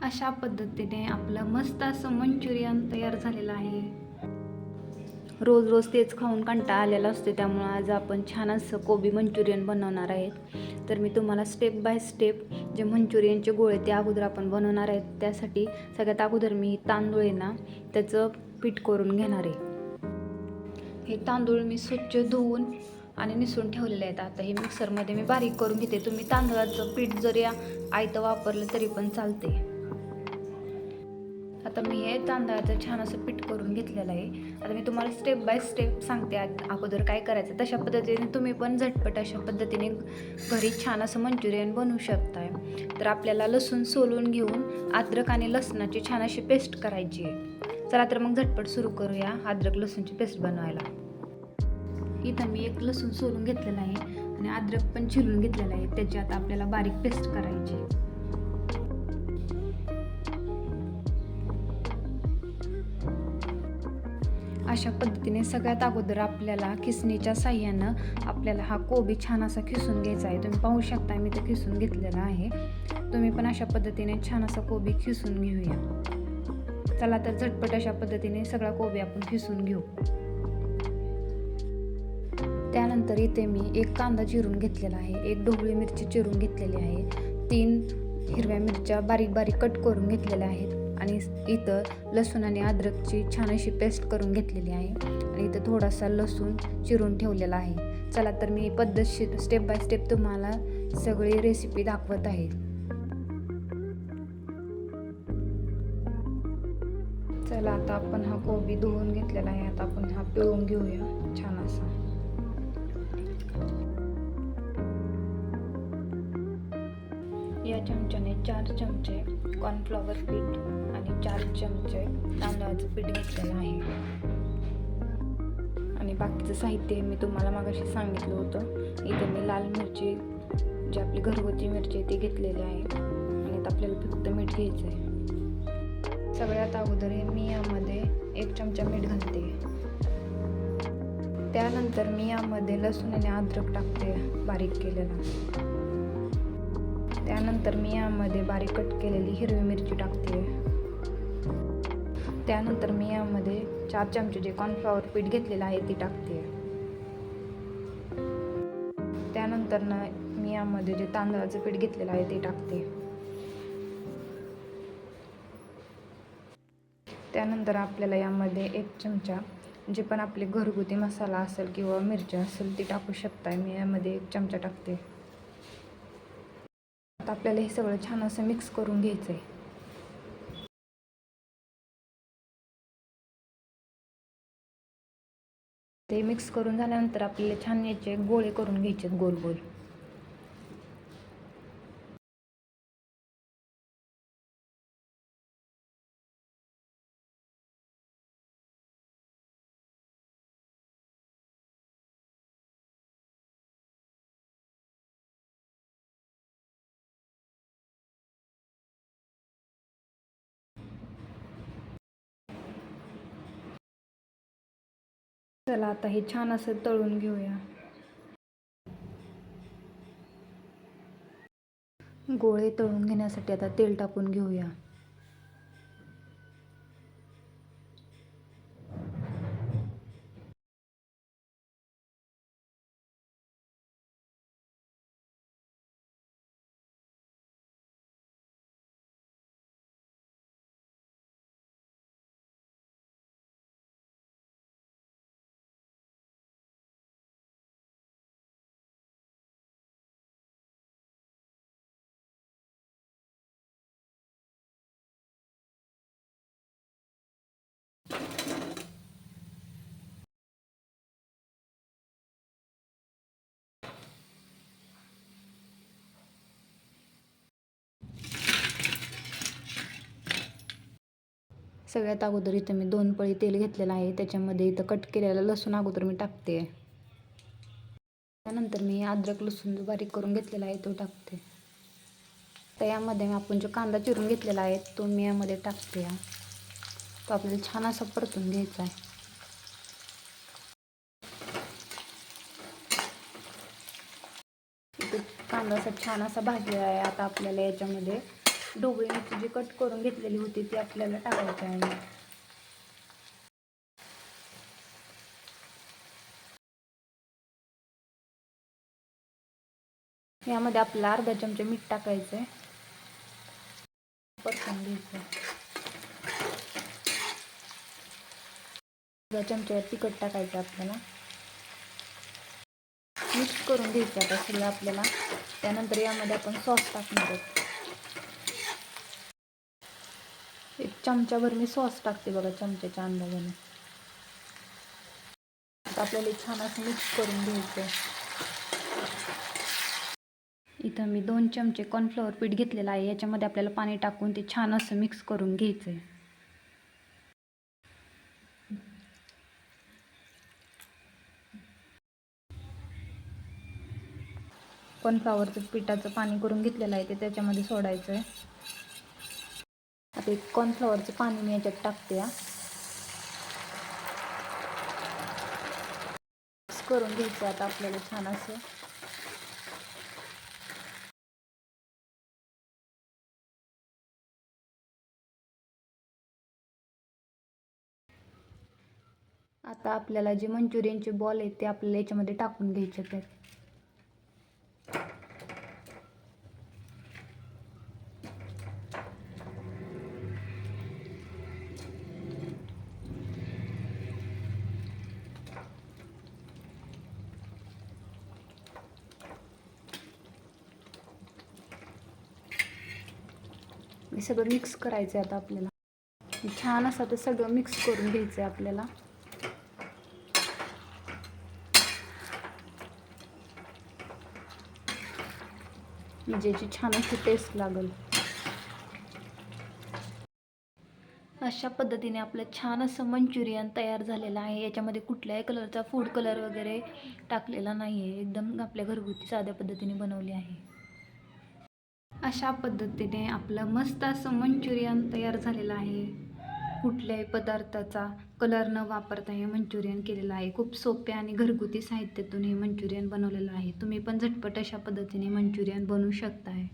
अशा पद्धतीने आपलं मस्त असं मंचुरियन तयार झालेलं आहे. रोज रोज तेच खाऊन कंटाळा आलेला असतो, त्यामुळं आज आपण छान असं कोबी मंचुरियन बनवणार आहेत. तर मी तुम्हाला स्टेप बाय स्टेप जे मंचुरियनचे गोळे ते अगोदर आपण बनवणार आहेत. त्यासाठी सगळ्यात अगोदर मी तांदूळ आहे ना त्याचं पीठ करून घेणार आहे. हे तांदूळ मी स्वच्छ धुवून आणि निसून ठेवलेले आहेत. आता हे मिक्सरमध्ये मी बारीक करून घेते. तुम्ही तांदळाचं पीठ जरी आयतं वापरलं तरी पण चालते. आता मी हे तांदळाचं छान असं पीठ करून घेतलेलं आहे. आता मी तुम्हाला स्टेप बाय स्टेप सांगते अगोदर काय करायचं. तशा पद्धतीने तुम्ही पण झटपट अशा पद्धतीने घरी छान असं मंचुरियन बनवू शकताय. तर आपल्याला लसूण सोलून घेऊन अद्रक आणि लसणाची छान अशी पेस्ट करायची आहे. चला तर मग झटपट सुरू करूया अद्रक लसूणची पेस्ट बनवायला. इथं मी एक लसूण सोलून घेतलेला आहे आणि अद्रक पण चिरून घेतलेला आहे. त्याची आता आपल्याला बारीक पेस्ट करायची. अशा पद्धतीने सगळ्यात अगोदर आपल्याला खिसणीच्या साह्यानं आपल्याला हा कोबी छान असा खिसून घ्यायचा आहे. तुम्ही पाहू शकता मी ते खिसून घेतलेला आहे. तुम्ही पण अशा पद्धतीने छान असा कोबी खिसून घेऊया. चला तर झटपट अशा पद्धतीने सगळा कोबी आपण खिसून घेऊ. त्यानंतर इथे मी एक कांदा चिरून घेतलेला आहे, एक ढोबळी मिरची चिरून घेतलेली आहे, 3 हिरव्या मिरच्या बारीक बारीक कट करून घेतलेल्या आहेत आणि इथं लसूण आणि अद्रकची छान अशी पेस्ट करून घेतलेली आहे आणि इथं थोडासा लसूण चिरून ठेवलेला आहे. चला तर मी पद्धतशीर स्टेप बाय स्टेप तुम्हाला सगळी रेसिपी दाखवत आहे. चला आता आपण हा कोबी धुवून घेतलेला आहे. आता आपण हा पिळून घेऊया छान असा. या चमच्याने 4 चमचे कॉर्नफ्लॉवर पीठ आणि 4 चमचे तांदळाचं पीठ घेतलेलं आहे आणि बाकीचं साहित्य मी तुम्हाला मागाशी सांगितलं होतं. इथं मी लाल मिरची जी आपली घरगुती मिरची ती घेतलेली आहे आणि आता आपल्याला फक्त मीठ घ्यायचं आहे. सगळ्यात अगोदर मी यामध्ये 1 चमचा मीठ घालते. त्यानंतर मी यामध्ये लसूण आणि अद्रक टाकते बारीक केलेला. त्यानंतर मी यामध्ये बारीक कट केलेली हिरवी मिरची टाकते. त्यानंतर मी यामध्ये 4 चमचे जे कॉर्नफ्लॉवर पीठ घेतलेलं आहे ती टाकते. त्यानंतर मी यामध्ये जे तांदळाचं पीठ घेतलेलं आहे ते टाकते. त्यानंतर आपल्याला यामध्ये 1 चमचा जे पण आपले घरगुती मसाला असेल किंवा मिरची असेल ती टाकू शकताय. मी यामध्ये 1 चमचा टाकते. आता आपल्याला हे सगळं छान असं मिक्स करून घ्यायचं आहे. ते मिक्स करून झाल्यानंतर आपल्याला छान याचे गोळे करून घ्यायचे गोल गोल. चला आता हे छान असं तळून घेऊया. गोळे तळून घेण्यासाठी आता तेल टाकून घेऊया. सगळ्यात अगोदर इथं मी 2 पळी तेल घेतलेलं आहे. त्याच्यामध्ये इथं कट केलेला लसूण अगोदर मी टाकते. त्यानंतर मी अद्रक लसूण जो बारीक करून घेतलेला आहे तो टाकते. तर यामध्ये आपण जो कांदा चिरून घेतलेला आहे तो मी यामध्ये टाकते. तो आपल्याला छान असा परतून घ्यायचा आहे. इथे कांदा असा छान असा भाजलेला आहे. आता आपल्याला याच्यामध्ये ढोबळी मिरची जी कट करून घेतलेली होती ती आपल्याला टाकायची आहे. यामध्ये आपल्याला अर्धा चमचा मीठ टाकायचं आहे. परतून घ्यायचं. अर्धा चमचा तिखट टाकायचं आपल्याला. मिक्स करून घ्यायचं आता सगळं आपल्याला. त्यानंतर यामध्ये आपण सॉस टाकणार आहोत. एक चमचाभर मी सॉस टाकते बघा, चमच्याच्या अंदाजाने. आता आपल्याला छान असं मिक्स करून घ्यायचं. इथं मी 2 चमचे कॉर्नफ्लॉवर पीठ घेतलेलं आहे. याच्यामध्ये आपल्याला पाणी टाकून ते छान असं मिक्स करून घ्यायचं आहे. कॉर्नफ्लॉवरचं पिठाचं पाणी करून घेतलेलं आहे ते त्याच्यामध्ये सोडायचं आहे. आता एक कॉर्नफ्लॉवरचं पाणी मी याच्यात टाकते. मिक्स करून घ्यायचं आता आपल्याला छान असं. आता आपल्याला जे मंचुरियनचे बॉल आहेत ते आपल्याला याच्यामध्ये टाकून घ्यायचे आहेत. हे सगळं मिक्स करायचं आहे आता आपल्याला. छान असं ते सगळं मिक्स करून घ्यायचं आहे आपल्याला. ज्याची छान अशी टेस्ट लागेल अशा पद्धतीने आपलं छान असं मंचुरियन तयार झालेलं आहे. याच्यामध्ये कुठल्याही कलरचा फूड कलर वगैरे टाकलेला नाही आहे. एकदम आपल्या घरगुती साध्या पद्धतीने बनवली आहे. अशा पद्धतीने आपलं मस्त असं मंचुरियन तयार झालेलं आहे. कुठल्याही पदार्थाचा कलर न वापरता हे मंचुरियन केलेलं आहे. खूप सोप्या आणि घरगुती साहित्यातून हे मंचुरियन बनवलेलं आहे. तुम्ही पण झटपट अशा पद्धतीने मंचुरियन बनवू शकताय.